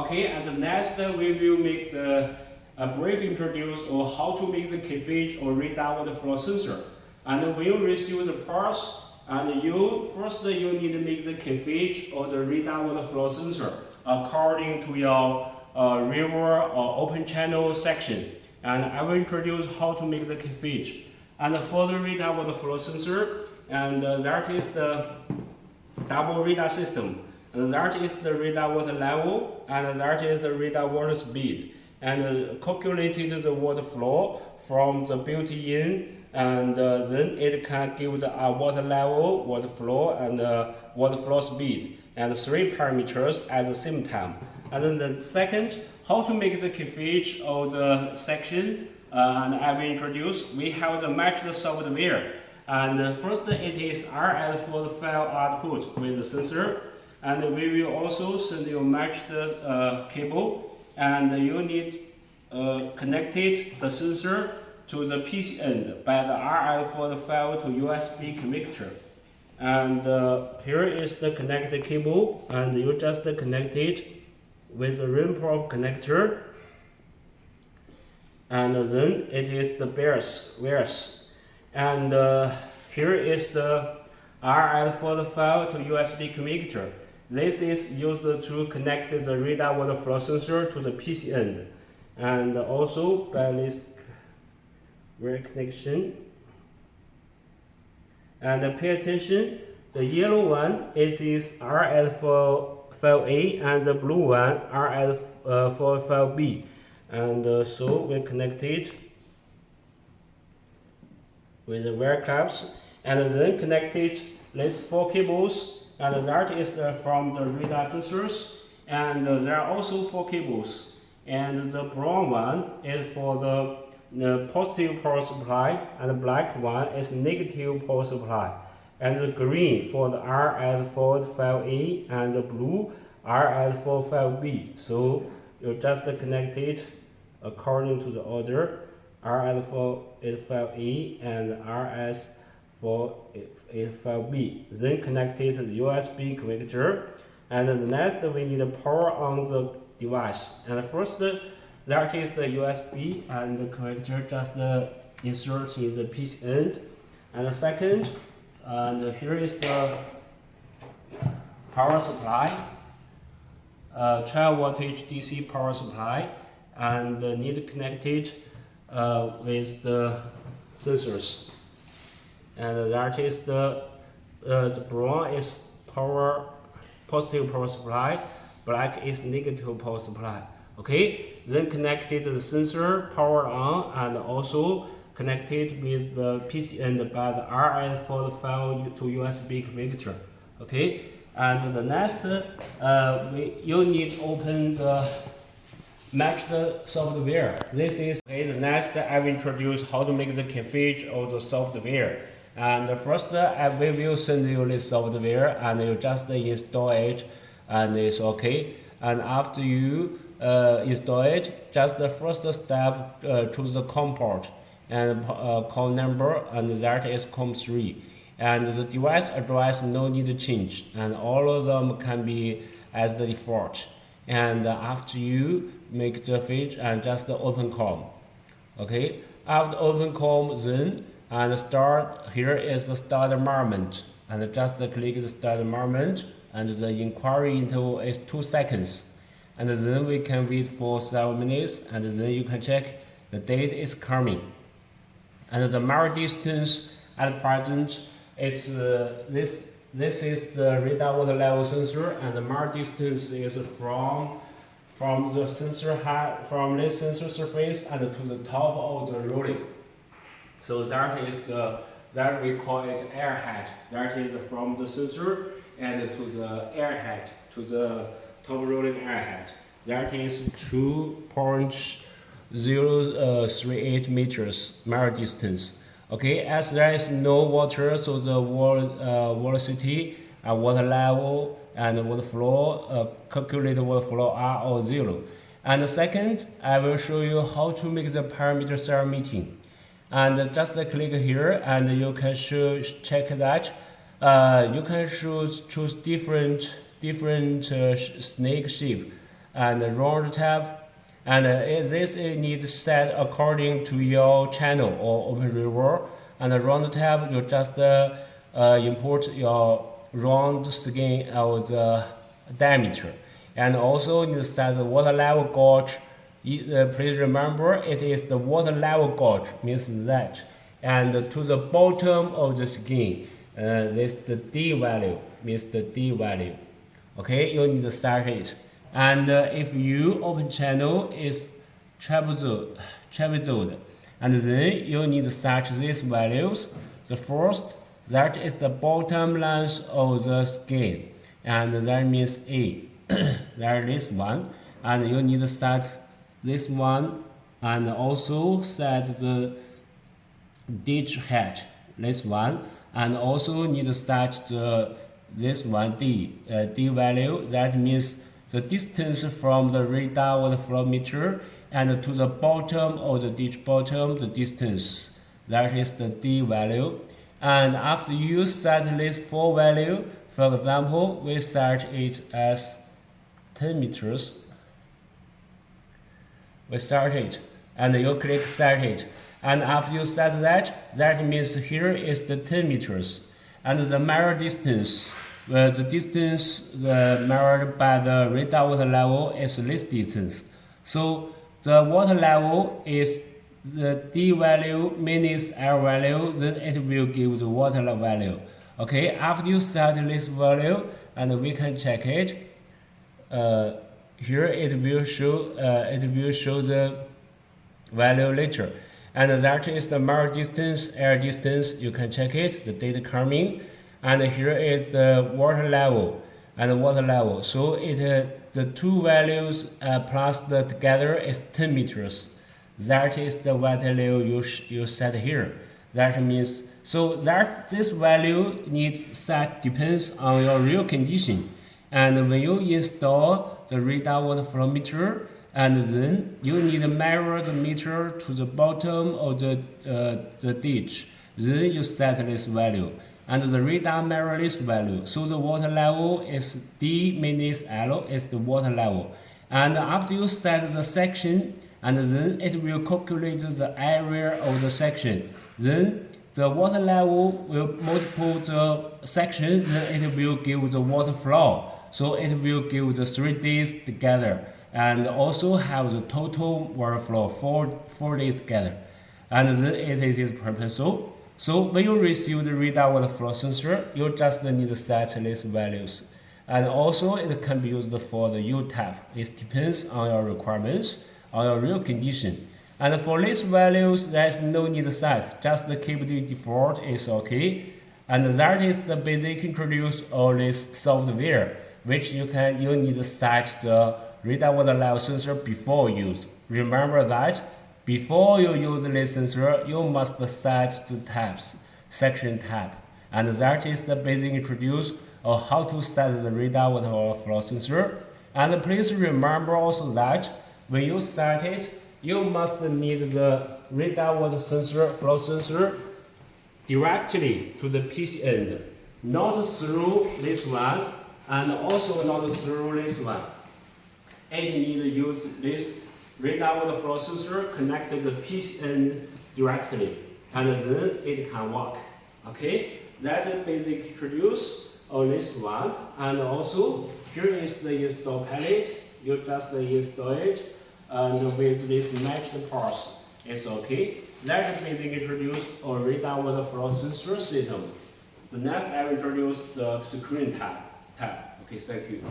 Okay, and the next we will make a brief introduce or how to make the key or radar water flow sensor. And when you receive the parts, and first you need to make the key or the radar water flow sensor according to your river or open channel section. And I will introduce how to make the key. And for the radar water flow sensor, and that is the double radar system. And that is the radar water level, and that is the radar water speed. And calculated the water flow from the built-in, and then it can give the water level, water flow, and water flow speed, and 3 parameters at the same time. And then the second, how to make the key of the section, and I will introduce. We have the matched software. And first it is RF for the file output with the sensor. And we will also send you matched cable, and you need connected the sensor to the PC end by the RF for the file to USB connector. And here is the connected cable, and you just connect it with the rainproof connector. And then it is the wires. And here is the RF for the file to USB connector. This is used to connect the radar water flow sensor to the PC end. And also by this wire connection. And pay attention, the yellow one, it is RF for file A, and the blue one, RF for file B. And so we connect it with the wire clamps, and then connect it these 4 cables. And that is from the radar sensors, and there are also 4 cables. And the brown one is for the positive power supply, and the black one is negative power supply. And the green for the RF for file A, and the blue RF for file B. So you just connect it according to the order. RF for file A, and RS for file B. Then connect it to the USB connector. And the next we need power on the device. And first that is the USB, and the connector just insert in the PC end. And the second, and here is the power supply, 12 voltage DC power supply, and need to connect it with the sensors. And that is the brown is positive power supply, black is negative power supply. Okay, then connected the sensor power on, and also connected with the PC end by the RF for the file to USB connector. Okay, and the next you need to open the matched software. This is the next I will introduce how to make the key of the software. And first we will send you this software, and you just install it, and it's okay. And after you install it, just the first step, choose the COM port and COM number, and that is COM3. And the device address no need to change, and all of them can be as the default. And after you make the page, and just open COM. Okay, after open COM, then and start, here is the start environment, and just click the start environment, and the inquiry interval is 2 seconds. And then we can wait for 7 minutes, and then you can check the date is coming. And the memory distance at present, it's this is the radar water level sensor, and the memory distance is from the sensor height, from this sensor surface and to the top of the rolling. So that is that we call it air height. That is from the sensor and to the air height, to the top rolling air height. That is 2.038 meters memory distance. Okay, as there is no water, so the velocity and water level and water flow, calculated water flow are all 0. And second, I will show you how to make the parameter cell meeting. And just click here, and you can check that. You can choose different snake shape and round tab. And this is need set according to your channel or OpenRiver. And the round tab, you just import your round skin of the diameter. And also you set the water level gauge. Please remember, it is the water level gauge, means that. And to the bottom of the skin, this the D value, means the D value. Okay, you need to set it. And if you open channel is trapezoid, and then you need to set these values. The first, that is the bottom length of the skin, and that means A. There is one, and you need to set this one, and also set the ditch height, this one, and also need to set this one D value. That means the distance from the radar water flow meter and to the bottom of the ditch bottom, the distance, that is the D value. And after you set this 4 value, for example, we set it as 10 meters. We set it, and you click set it. And after you set that, that means here is the 10 meters. And the measured distance, the distance measured by the radar water level is this distance. So the water level is the D value minus L value, then it will give the water value. Okay, after you set this value, and we can check it. Here it will show the value later. And that is the measured distance, air distance. You can check it, the data coming. And here is the water level and water level. So the two values plus the together is 10 meters. That is the water level you set here. That means so that this value need set depends on your real condition. And when you install the radar water flow meter, and then you need to measure the meter to the bottom of the ditch. Then you set this value, and the radar measure this value. So the water level is D minus L is the water level. And after you set the section, and then it will calculate the area of the section. Then the water level will multiply the section. Then it will give the water flow. So it will give the 3 days together. And also have the total water flow 4 days together. And then it is purpose. So when you receive the radar water flow sensor, you just need to set these values. And also it can be used for the U-type. It depends on your requirements, on your real condition. And for these values, there's no need to set. Just keep the default is okay. And that is the basic introduce of this software, which you need to set the radar water level sensor before use. Remember that before you use this sensor, you must set the tabs, section tab. And that is the basic introduce of how to set the radar water flow sensor. And please remember also that when you set it, you must need the radar water sensor, flow sensor directly to the PC end, not through this one, and also not through this one. It need to use this radar water flow sensor connected to the PC end directly, and then it can work. Okay, that's a basic introduce of this one. And also here is the install palette. You just install it, and with this matched parts, it's okay. That's a basic introduce of radar water flow sensor system. The next I will introduce the screen tab. Okay, thank you.